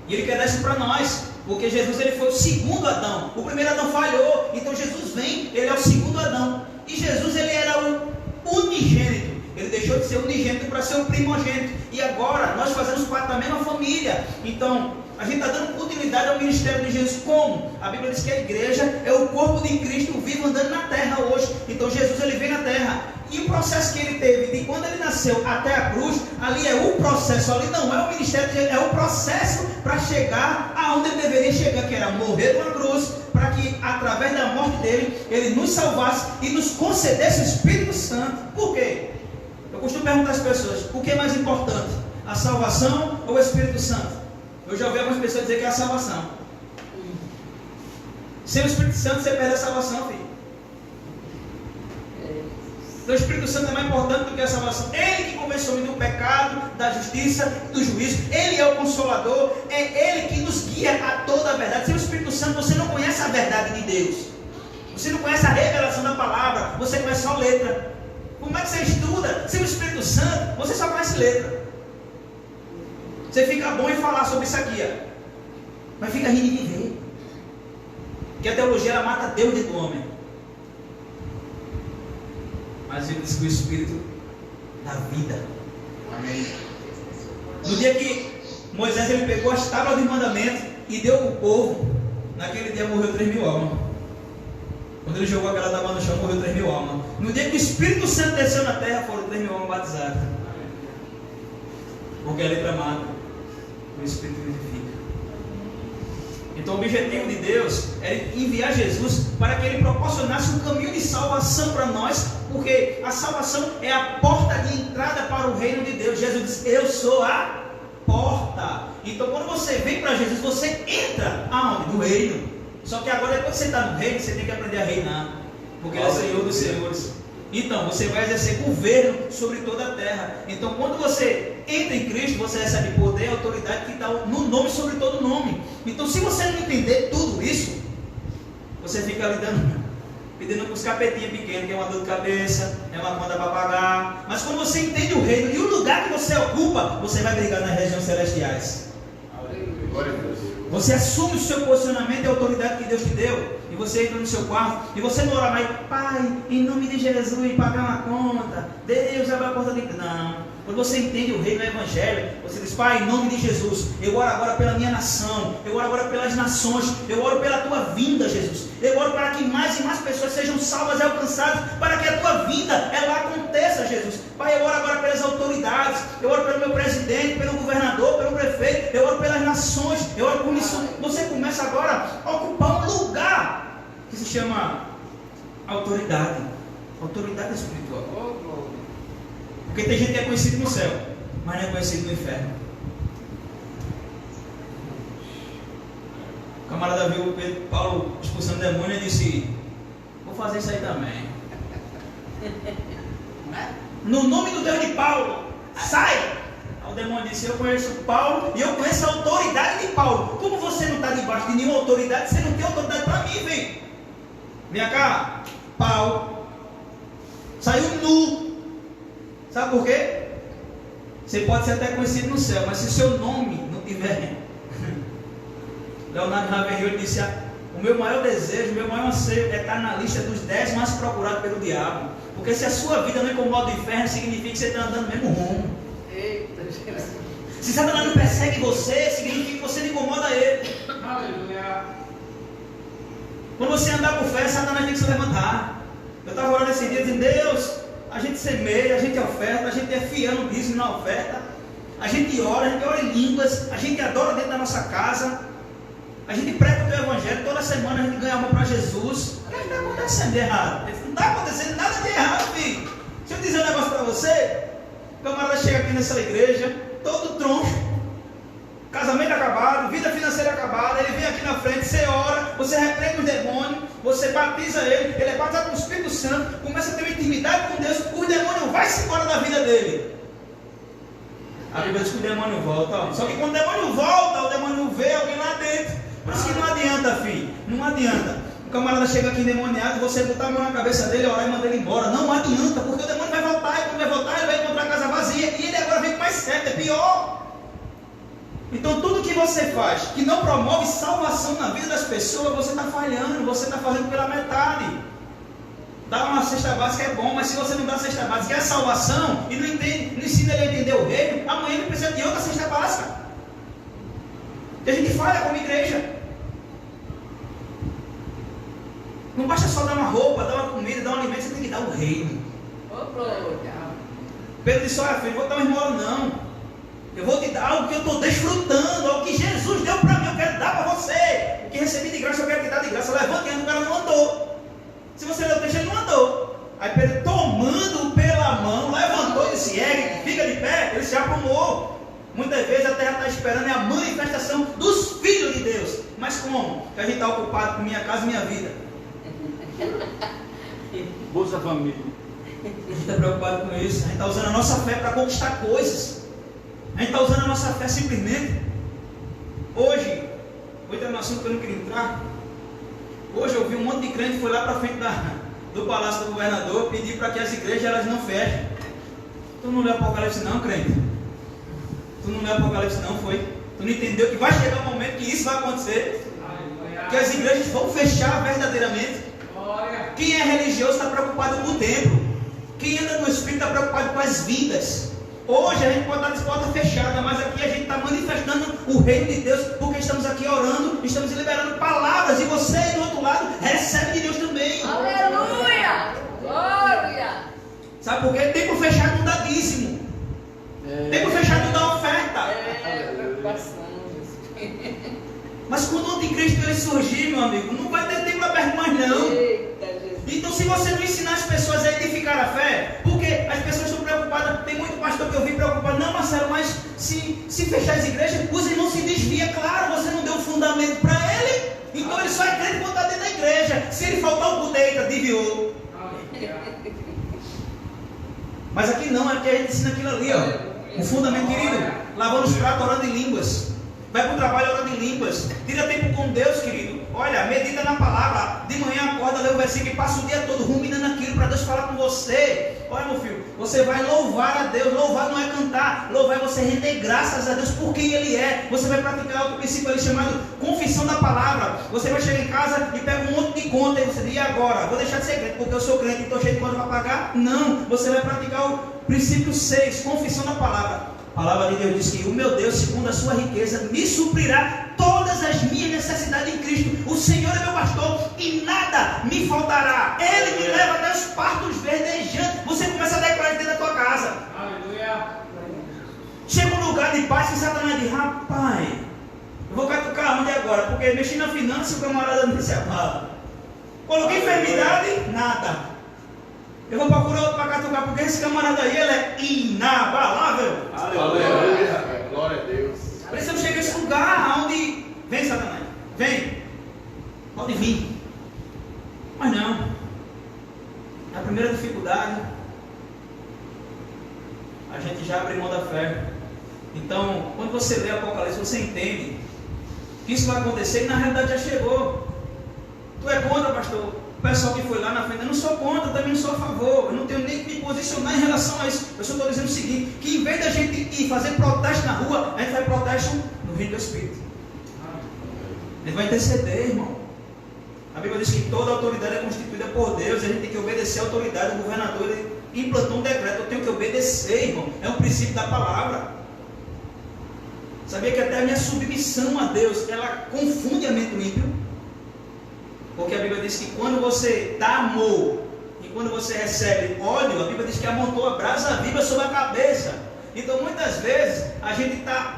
E Ele quer dar isso para nós. Porque Jesus ele foi o segundo Adão. O primeiro Adão falhou. Então Jesus vem, ele é o segundo Adão. E Jesus ele era o unigênito. Ele deixou de ser unigênito para ser o primogênito. E agora nós fazemos parte da mesma família. Então a gente está dando continuidade ao ministério de Jesus. Como? A Bíblia diz que a igreja é o corpo de Cristo vivo andando na terra hoje. Então Jesus ele vem na terra. E o processo que ele teve, de quando ele nasceu até a cruz, ali é o processo, ali não é o ministério, é o processo para chegar aonde ele deveria chegar, que era morrer na cruz, para que através da morte dele, ele nos salvasse e nos concedesse o Espírito Santo. Por quê? Eu costumo perguntar às pessoas, o que é mais importante? A salvação ou o Espírito Santo? Eu já ouvi algumas pessoas dizer que é a salvação. Sem o Espírito Santo você perde a salvação, filho. Então o Espírito Santo é mais importante do que a salvação. Ele que convence o homem do pecado, da justiça, do juízo. Ele é o consolador. É Ele que nos guia a toda a verdade. Sem o Espírito Santo você não conhece a verdade de Deus. Você não conhece a revelação da palavra. Você conhece só letra. Como é que você estuda? Sem o Espírito Santo você só conhece letra. Você fica bom em falar sobre isso aqui, ó, mas fica rindo de viver. Porque a teologia ela mata Deus dentro do homem. Mas ele diz que o Espírito da vida. Amém. No dia que Moisés ele pegou as tábuas dos mandamentos e deu para o povo, naquele dia morreu 3.000 almas. Quando ele jogou aquela tábua no chão, morreu 3.000 almas. No dia que o Espírito Santo desceu na terra, foram 3.000 almas batizadas. Porque a letra mata, o Espírito vivifica. Então o objetivo de Deus é enviar Jesus para que Ele proporcionasse um caminho de salvação para nós, porque a salvação é a porta de entrada para o reino de Deus. Jesus diz, eu sou a porta. Então quando você vem para Jesus, você entra aonde? No reino. Só que agora depois que você está no reino, você tem que aprender a reinar, porque Ele é Senhor dos senhores. Então você vai exercer governo sobre toda a terra. Então quando você entra em Cristo, você recebe poder e autoridade que está no nome sobre todo nome. Então se você não entender tudo isso, você fica lidando, pedindo para os capetinhos pequenos, que é uma dor de cabeça, é uma conta para pagar. Mas quando você entende o reino e o lugar que você ocupa, você vai brigar nas regiões celestiais. Glória a Deus. Você assume o seu posicionamento e a autoridade que Deus te deu. E você entra no seu quarto. E você não ora mais, Pai, em nome de Jesus, pagar uma conta. Deus abre a porta de... Não. Quando você entende o reino do Evangelho, você diz, Pai, em nome de Jesus, eu oro agora pela minha nação, eu oro agora pelas nações, eu oro pela tua vinda, Jesus. Eu oro para que mais e mais pessoas sejam salvas e alcançadas, para que a tua vinda, ela aconteça, Jesus. Pai, eu oro agora pelas autoridades, eu oro pelo meu presidente, pelo governador, pelo prefeito, eu oro pelas nações, eu oro por isso. Você começa agora a ocupar um lugar que se chama autoridade espiritual. Porque tem gente que é conhecido no céu, mas não é conhecido no inferno. O camarada viu Paulo expulsando demônio e disse, vou fazer isso aí também. No nome do Deus de Paulo, sai! Aí o demônio disse, eu conheço Paulo e eu conheço a autoridade de Paulo. Como você não está debaixo de nenhuma autoridade, você não tem autoridade para mim, vem. Vem cá, Paulo saiu nu. Sabe por quê? Você pode ser até conhecido no céu, mas se o seu nome não tiver... Leonardo Ravenhill disse, o meu maior desejo, o meu maior anseio é estar na lista dos 10 mais procurados pelo diabo. Porque se a sua vida não incomoda o inferno, significa que você está andando no mesmo rumo. Eita, Jesus. Se Satanás não persegue você, significa que você não incomoda ele. Aleluia. Quando você andar por fé, Satanás tem que se levantar. Eu estava orando esse dia dizendo, Deus... A gente semeia, a gente oferta, a gente é fiel no dízimo na oferta, a gente ora em línguas, a gente adora dentro da nossa casa, a gente prega o teu evangelho, toda semana a gente ganha amor para Jesus. O que está acontecendo de errado? Não está acontecendo nada de errado, filho. Deixa eu dizer um negócio para você. O camarada chega aqui nessa igreja, todo troncho, casamento acabado, vida financeira acabada, ele vem aqui na frente, você ora, você repreende os demônios, você batiza ele é batizado com o Espírito Santo, começa a ter uma intimidade com Deus, o demônio vai se embora da vida dele. A Bíblia diz que o demônio volta, ó. Só que quando o demônio volta, o demônio vê alguém adianta, filho. Não adianta. O camarada chega aqui endemoniado, você botar a mão na cabeça dele, orar e mandar ele embora. Não adianta, porque o demônio vai voltar, e quando vai voltar, ele vai encontrar a casa vazia. E ele agora vem com mais certo, é pior. Então tudo que você faz que não promove salvação na vida das pessoas, você está falhando, você está fazendo pela metade. Dar uma cesta básica é bom, mas se você não dá a cesta básica, que é a salvação, e não ensina ele a entender o reino, amanhã ele precisa de outra cesta básica. E a gente falha como igreja. Não basta só dar uma roupa, dar uma comida, dar um alimento, você tem que dar o reino. Pedro disse, olha filho, vou dar uma esmola não. Eu vou te dar algo que eu estou desfrutando, algo que Jesus deu para mim, eu quero dar para você. O que recebi de graça, eu quero te dar de graça. Levante, o cara não andou. Se você leu o texto, ele não andou. Aí Pedro, tomando pela mão, levantou e disse, ergue, fica de pé, ele se acalmou. Muitas vezes a terra está esperando a manifestação dos filhos de Deus. Mas como? Porque a gente está ocupado com minha casa e minha vida. Bolsa Família. A gente está preocupado com isso. A gente está usando a nossa fé para conquistar coisas. A gente está usando a nossa fé simplesmente. Hoje, vou entrar no assunto que eu não queria entrar. Hoje eu vi um monte de crente que foi lá para frente do palácio do governador pedir para que as igrejas elas não fechem. Tu não leu Apocalipse não, crente? Tu não leu Apocalipse não, foi? Tu não entendeu que vai chegar um momento que isso vai acontecer? Que as igrejas vão fechar verdadeiramente. Quem é religioso está preocupado com o templo. Quem anda no Espírito está preocupado com as vidas. Hoje a gente pode estar de porta fechada, mas aqui a gente está manifestando o reino de Deus, porque estamos aqui orando, estamos liberando palavras, e você do outro lado recebe de Deus também. Aleluia! Glória! Sabe por quê? Tempo fechado não dá dízimo. Tempo fechado não dá oferta. Preocupação. Mas quando o anticristo ele surgir, meu amigo, não vai ter tempo aberto mais não. Eita, Jesus. Então se você não ensinar as pessoas a edificar a fé, porque as pessoas estão preocupadas, tem muito pastor que eu vi preocupado, não Marcelo, mas se fechar as igrejas, os irmãos se desviam, claro, você não deu fundamento para ele, então ele só é crente quando está dentro da igreja. Se ele faltar o culto, eita, desviou. Mas aqui não, aqui a gente ensina aquilo ali, ó. O fundamento, querido, lavando os pratos, orando em línguas. Vai para o trabalho orando em línguas. Tira tempo com Deus, querido. Olha, medita na palavra. De manhã acorda, lê o versículo e passa o dia todo ruminando aquilo para Deus falar com você. Olha, meu filho, você vai louvar a Deus. Louvar não é cantar. Louvar é você render graças a Deus por quem Ele é. Você vai praticar outro princípio ali chamado confissão da palavra. Você vai chegar em casa e pega um monte de conta e você diz, e agora? Vou deixar de ser crente porque eu sou crente e estou cheio de conta para pagar? Não. Você vai praticar o princípio 6, confissão da palavra. A palavra de Deus diz que o meu Deus, segundo a sua riqueza, me suprirá todas as minhas necessidades em Cristo. O Senhor é meu pastor e nada me faltará. Ele me leva até os pastos verdejantes. Você começa a declarar dentro da tua casa. Aleluia. Chega um lugar de paz que Satanás diz, rapaz, eu vou catucar onde agora? Porque mexi na finança e o camarada não se abala. Coloquei enfermidade, nada. Eu vou procurar outro para catucar, porque esse camarada aí, ele é inabalável. Aleluia. Glória a Deus. Precisamos chegar a esse lugar onde... Vem, Satanás. Vem. Pode vir. Mas não. A primeira dificuldade, a gente já abre mão da fé. Então, quando você lê Apocalipse, você entende que isso vai acontecer e na realidade já chegou. Tu é contra, pastor? O pessoal que foi lá na frente, eu não sou contra, também não sou a favor, eu não tenho nem que me posicionar em relação a isso. Eu só estou dizendo o seguinte, que em vez da gente ir fazer protesto na rua, a gente vai protesto no reino do Espírito. A gente vai interceder, irmão. A Bíblia diz que toda autoridade é constituída por Deus, e a gente tem que obedecer a autoridade. O governador ele implantou um decreto, eu tenho que obedecer, irmão. É um princípio da palavra. Sabia que até a minha submissão a Deus, ela confunde a mente do ímpio? Porque a Bíblia diz que quando você dá amor e quando você recebe ódio, a Bíblia diz que amontou a brasa viva sobre a cabeça. Então muitas vezes a gente está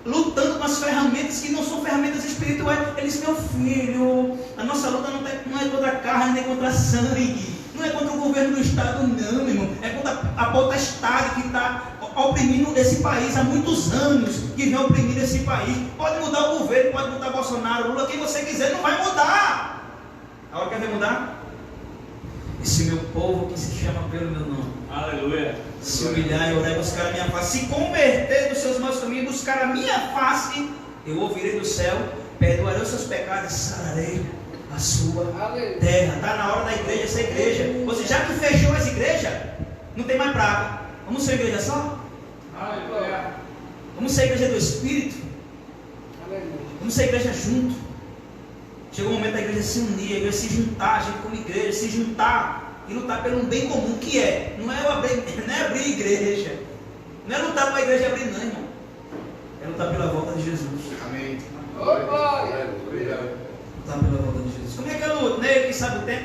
lutando com as ferramentas que não são ferramentas espirituais. Ele diz, meu filho, a nossa luta não é contra a carne nem contra a sangue, não é contra o governo do Estado não, meu irmão, é contra a potestade que está oprimindo esse país há muitos anos, que vem oprimindo esse país. Pode mudar o governo, pode mudar Bolsonaro, Lula, quem você quiser, não vai mudar. A hora que vai mudar? Esse meu povo que se chama pelo meu nome, Aleluia. se humilhar e orar e buscar a minha face, se converter dos seus maus caminhos e buscar a minha face, eu ouvirei do céu, perdoarei os seus pecados e sararei a sua terra. Está na hora da igreja ser igreja. Ou seja, já que fechou as igrejas, não tem mais praga. Vamos ser igreja só? Vamos ser igreja do Espírito? Vamos ser igreja junto? Chegou o momento da igreja se unir, a igreja se juntar, a gente como igreja, se juntar e lutar pelo bem comum, que não é abrir igreja, não é lutar para a igreja abrir, não, irmão. É lutar pela volta de Jesus. Amém. Lutar pela volta de Jesus. Como é que eu luto? Nem ele que sabe o tempo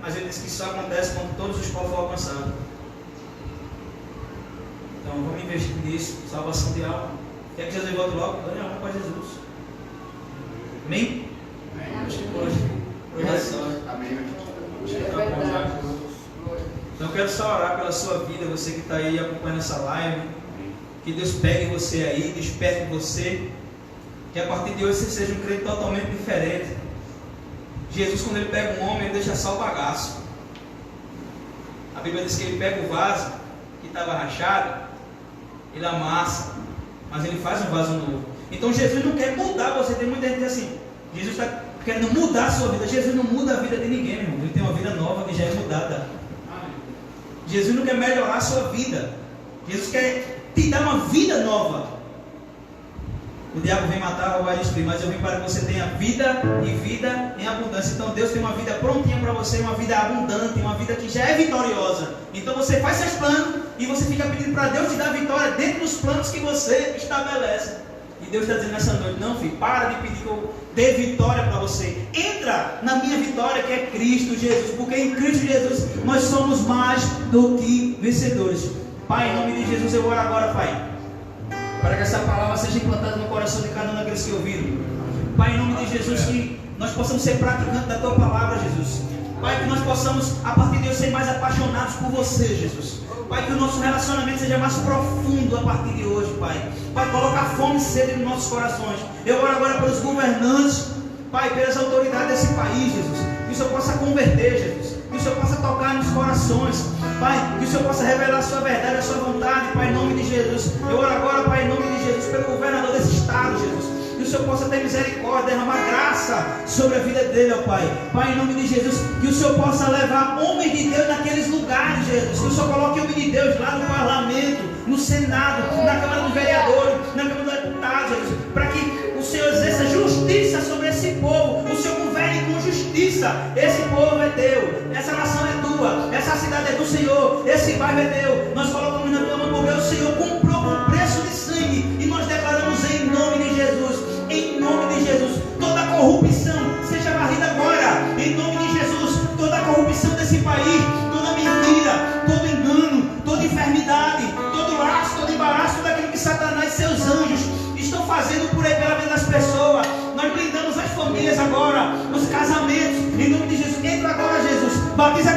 mas ele disse que isso acontece quando todos os povos foram alcançados. Então vamos investir nisso, salvação de alma. Quer que Jesus volte logo? Dane a alma para Jesus. Amém? Acho que hoje é só. Amém. Então eu quero só orar pela sua vida, você que está aí acompanhando essa live. Que Deus pegue você aí, desperte você. Que a partir de hoje você seja um crente totalmente diferente. Jesus, quando ele pega um homem, ele deixa só o bagaço. A Bíblia diz que ele pega o vaso que estava rachado, ele amassa, mas ele faz um vaso novo. Então Jesus não quer mudar você. Tem muita gente que diz assim: Jesus está querendo mudar a sua vida. Jesus não muda a vida de ninguém, meu irmão. Ele tem uma vida nova que já é mudada. Jesus não quer melhorar a sua vida. Jesus quer te dar uma vida nova. O diabo vem matar, roubar e destruir, mas eu vim para que você tenha vida e vida em abundância. Então Deus tem uma vida prontinha para você, uma vida abundante, uma vida que já é vitoriosa. Então você faz seus planos e você fica pedindo para Deus te dar vitória dentro dos planos que você estabelece. E Deus está dizendo nessa noite: não, filho, para de pedir que eu dê vitória para você. Entra na minha vitória, que é Cristo Jesus, porque em Cristo Jesus nós somos mais do que vencedores. Pai, em nome de Jesus eu oro agora, Pai, para que essa palavra seja implantada no coração de cada um daqueles que ouviram. Pai, em nome de Jesus, que nós possamos ser praticantes da Tua palavra, Jesus. Pai, que nós possamos, a partir de hoje, ser mais apaixonados por Você, Jesus. Pai, que o nosso relacionamento seja mais profundo a partir de hoje, Pai. Pai, colocar fome e sede nos nossos corações. Eu oro agora pelos governantes, Pai, pelas autoridades desse país, Jesus. Que o Senhor possa converter, Jesus. Que o Senhor possa tocar nos corações, Pai. Que o Senhor possa revelar a sua verdade, a sua vontade, Pai, em nome de Jesus. Eu oro agora, Pai, em nome de Jesus, pelo governador desse estado, Jesus. Que o Senhor possa ter misericórdia, derramar graça sobre a vida dele, ó Pai. Pai, em nome de Jesus, que o Senhor possa levar homens de Deus naqueles lugares, Jesus. Que o Senhor coloque homem de Deus lá no parlamento, no Senado, na Câmara dos Vereadores, na Câmara dos Deputados, Jesus. Para que o Senhor exerça justiça sobre esse povo. O Senhor governe com justiça. Esse povo é teu, essa nação é tua, essa cidade é do Senhor, esse bairro é teu. Nós colocamos na tua mão porque o Senhor comprou com preço de sangue. E nós declaramos em nome de Jesus. Em nome de Jesus, toda corrupção seja varrida agora. Em nome de Jesus, toda corrupção desse país, toda mentira, todo engano, toda enfermidade, todo laço, todo embaraço, tudo aquilo que Satanás e seus anjos estão fazendo por aí pela vida das pessoas. Nós blindamos as famílias agora, os casamentos. Em nome de Jesus, entra agora, Jesus. Batiza